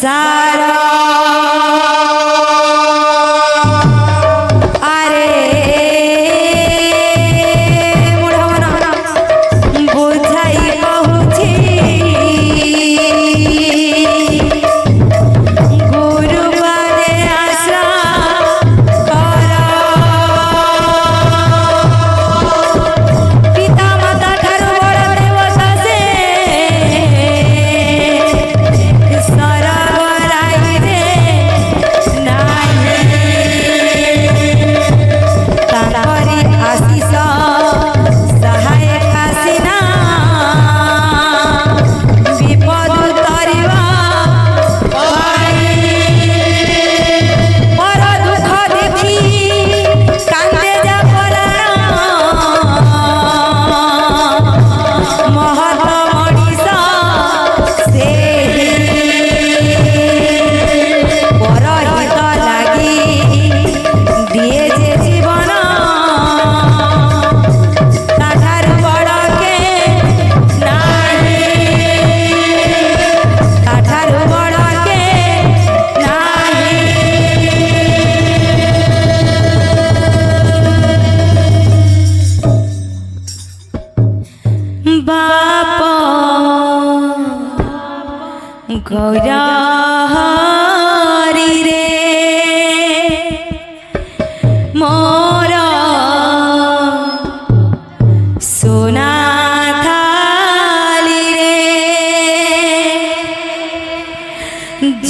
सारा गौरारी रे मोरा सोना थाली रे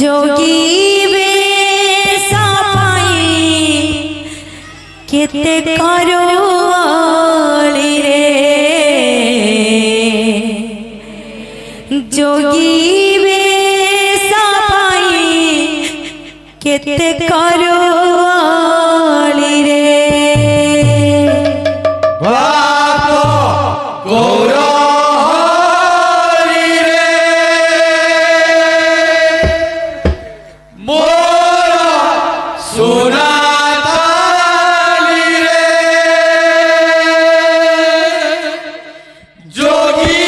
जोगी बे सपाई केते करोली रे जोगी केते करोली रे बापो गौरारी रे मोरा सोना थाली रे जोगी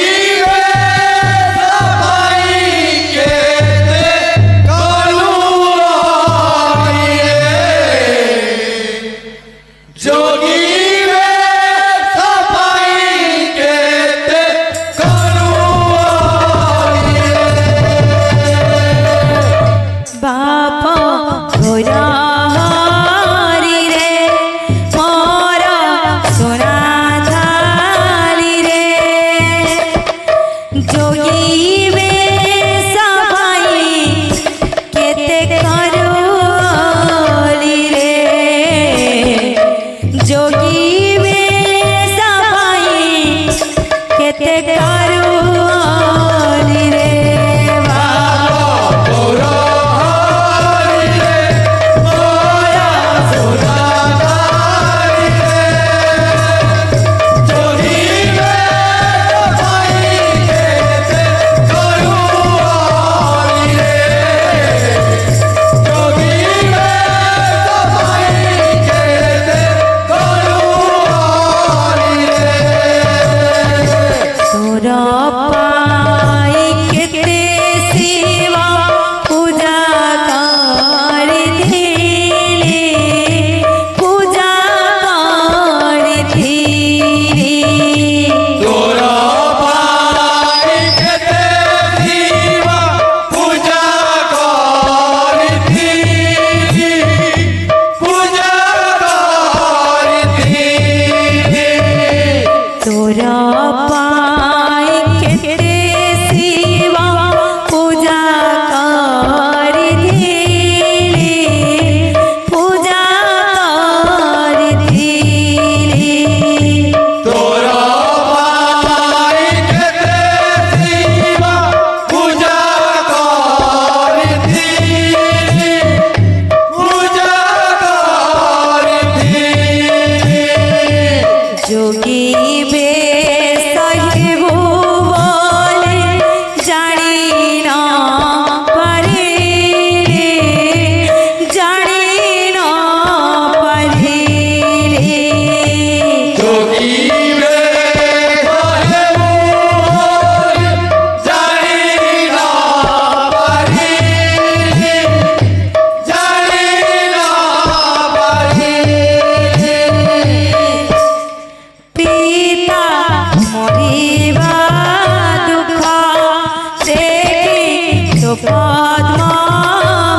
পদ্ম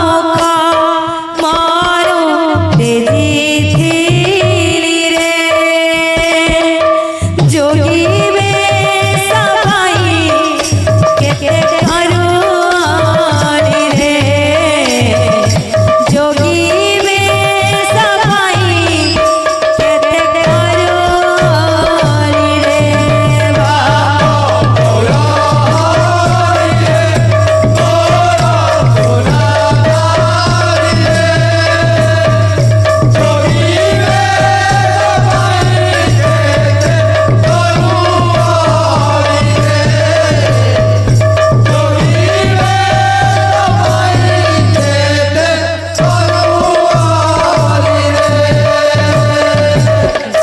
মুখ মরু তেজিথিলি রে যোগিবে সবাই কেতে করুণি রে যোগিবে সবাই কেতে করুণি রে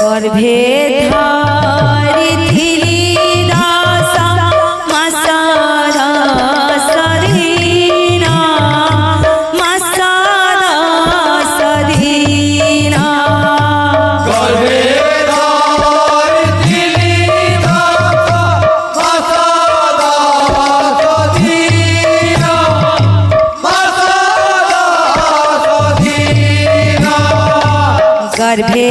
গর্ভে ধরিথিলি দাসা মাসাদ সদিনা মাসাদ সদিনা গর্ভে ধরিথিলি দাসা মাসাদ সদিনা মাসাদ সদিনা গর্ভে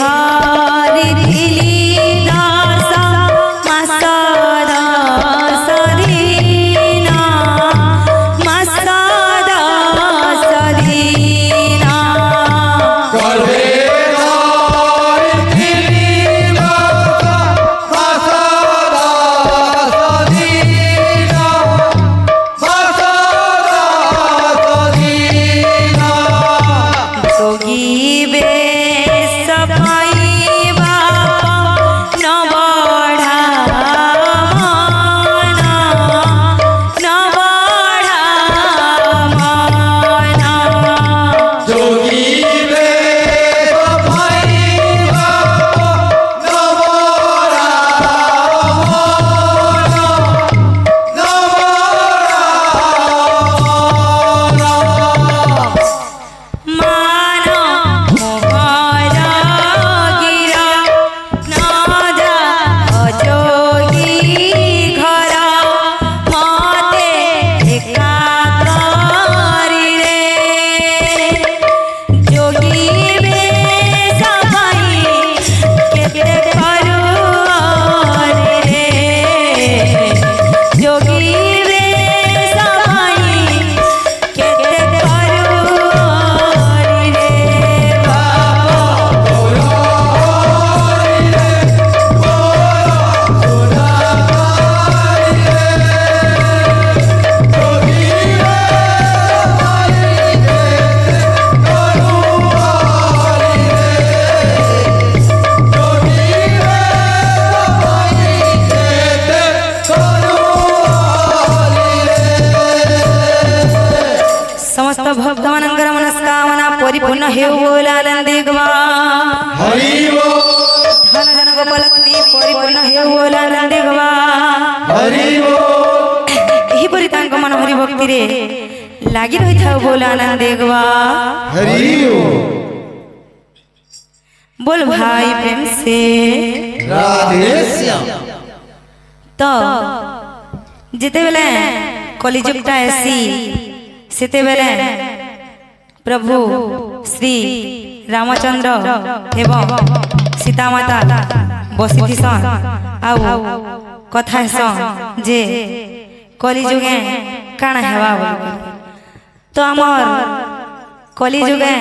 ধরিথিলি দাসা মাসাদ সদিনা মাসাদ সদিনা গর্ভে ধরিথিলি দাসা মাসাদ সদিনা মাসাদ সদিনা যোগিবে সবাই বাপা নবঢ়া মানা নবঢ়া মানা যোগীবে সবাই বাবা নবরা মানা মোহরা গিরা নাদা অযোগী ঘরা মতে একা করি রে যোগীবে সবাই কেতে করুণি রে যোগীবে সবাই কেতে করুণি রে समस्त भक्तमनंकर मनस्कामना परिपूर्ण हेउ बोलानंदी गवा हरि बोल धन धन गोपालक्ष्मी परिपूर्ण हेउ बोलानंदी गवा हरि बोल एही परि तांक मन हरि भक्ति रे लागि रहि थाउ बोलानंदी गवा हरि बोल भाई प्रेम से राधे श्याम तो जेते बेले कलिजुगटा एसी सेते बेले प्रभु श्री रामचंद्र एवं सीता माता बसिथिसन आउ कथा सन जे कलिजुगे काना हेवा बोली तो आमर कलिजुगे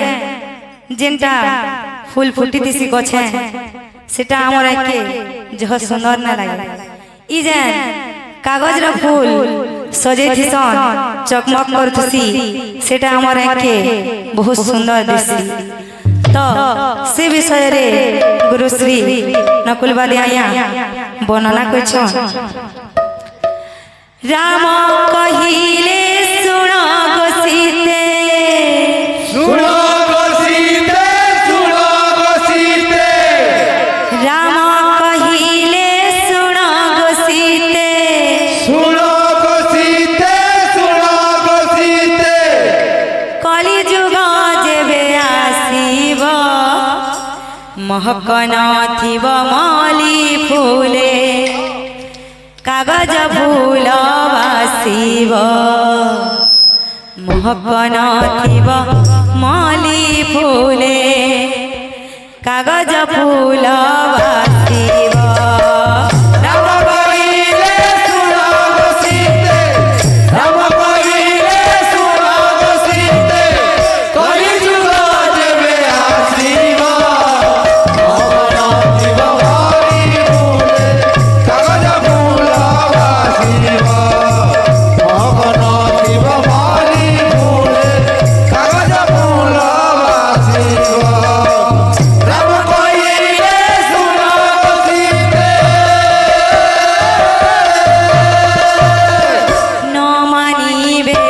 जेनटा फूल फुटी दिसी गछे सेटा आमर एके जह सुंदर ना लागे ई जे कागज रो फूल सजे थिसन चकमक करथसी सेटा आमर एके बहुत सुंदर दिसी तो से विषय रे गुरु श्री नकुल बादिया वर्णना करछन राम कहिले सुन गो सीते सुनो गो सीते राम कहिले सुन गो सीते सुनो गो सीते कलि जुग जेबे आसीब महक नथिब मली फूले कागज फूल बासीब महकन थिब मली फूले कागज फूल बासिब राम कहिले सुन गो सीते राम कहिले सुन गो सीते कलि जुग जेबे आसीब महकन थिब मली फूले कागज फूल बासिब महकन थिब मली फूले कागज फूल बासिब राम कहिले सुन गो सीते न मानिबे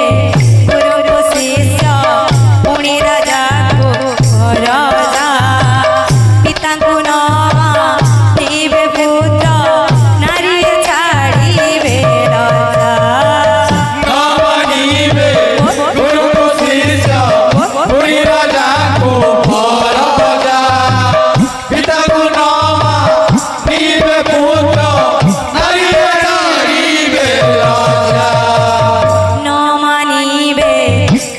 गुरु शिष्य पुणी राजा को भरजा पिता को न मानिबे पुत्र नारी छाड़िबे राजा न मानिबे गुरु शिष्य पुरी राजा को भरजा पिता को न मानिबे पुत्र नारी छाड़िबे राजा न मानिबे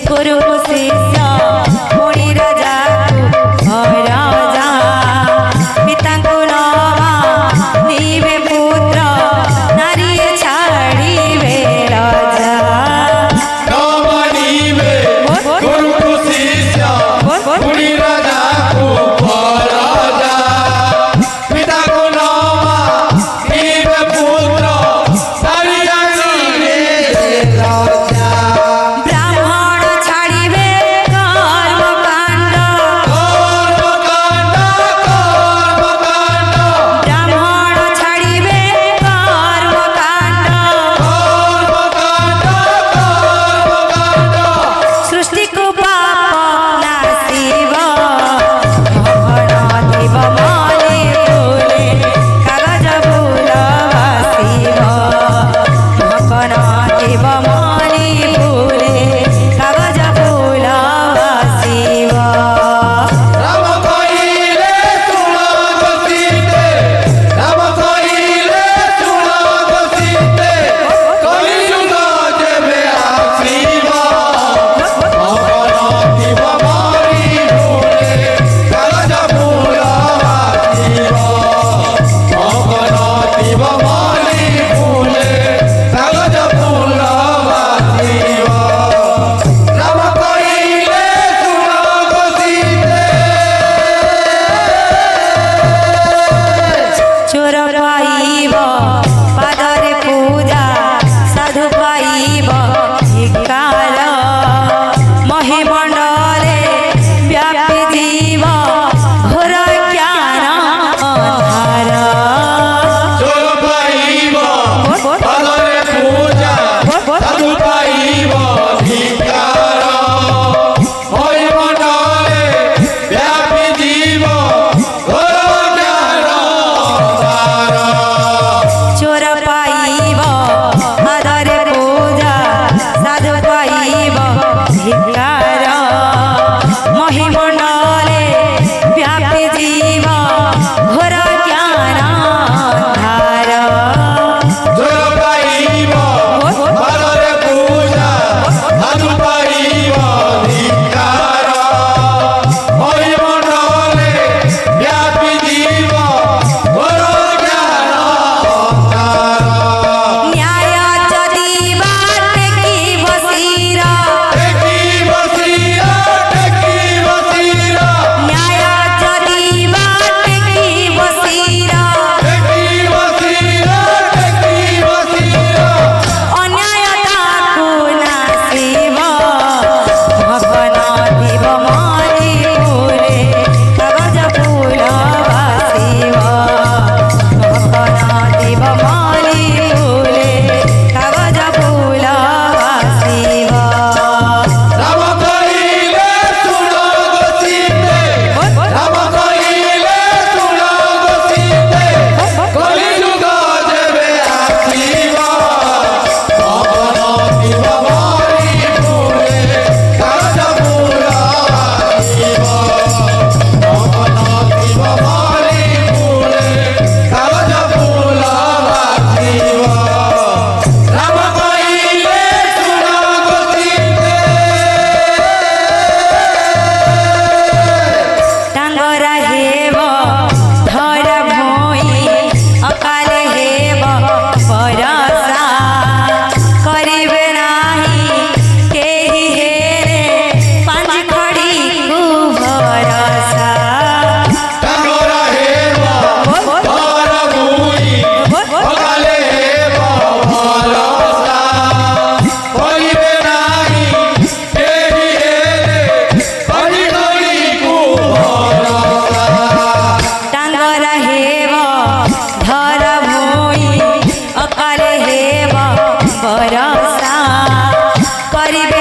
गुरु शिष्य पुणी राजा को भरजा पिता को न मानिबे पुत्र नारी छाड़िबे राजा न मानिबे गुरु शिष्य पुरी राजा को भरजा पिता को न मानिबे पुत्र नारी छाड़िबे राजा ब्राह्मण छाड़िबे कर्मकाण्ड कर्मकाण्ड ब्राह्मण छाड़िबे कर्मकाण्ड सृष्टि को पाप नाशिब महकन थिब मली फूले कागज फूल बासिब महकन थिब मली फूले कागज फूल बासिब राम कहिले सुन गो सीते राम कहिले सुन गो सीते कलि जुग जेबे आसीब महकन थिब मली फूले कागज फूल बासिब महकन थिब मली फूले कागज फूल बासिब राम कहिले सुन गो सीते चोर पाइब पादरे पूजा साधु पाइब धिक्कार महीमण्डले व्यापी जीव घोर ज्ञान अन्धार चोर पाइब पादरे पूजा साधु पाइब धिक्कार महीमण्डले व्यापी जीव घोर ज्ञान अन्धार चोर पाइब पादरे पूजा साधु पाइब धिक्कार महीमण्डले व्यापी जीव घोर ज्ञान अन्धार चोर पाइब पादरे पूजा साधु पाइब धिक्कार महीमण्डले व्यापी जीव घोर ज्ञान अन्धार न्याय जदि बाटे की बसीरा हे କରିବେ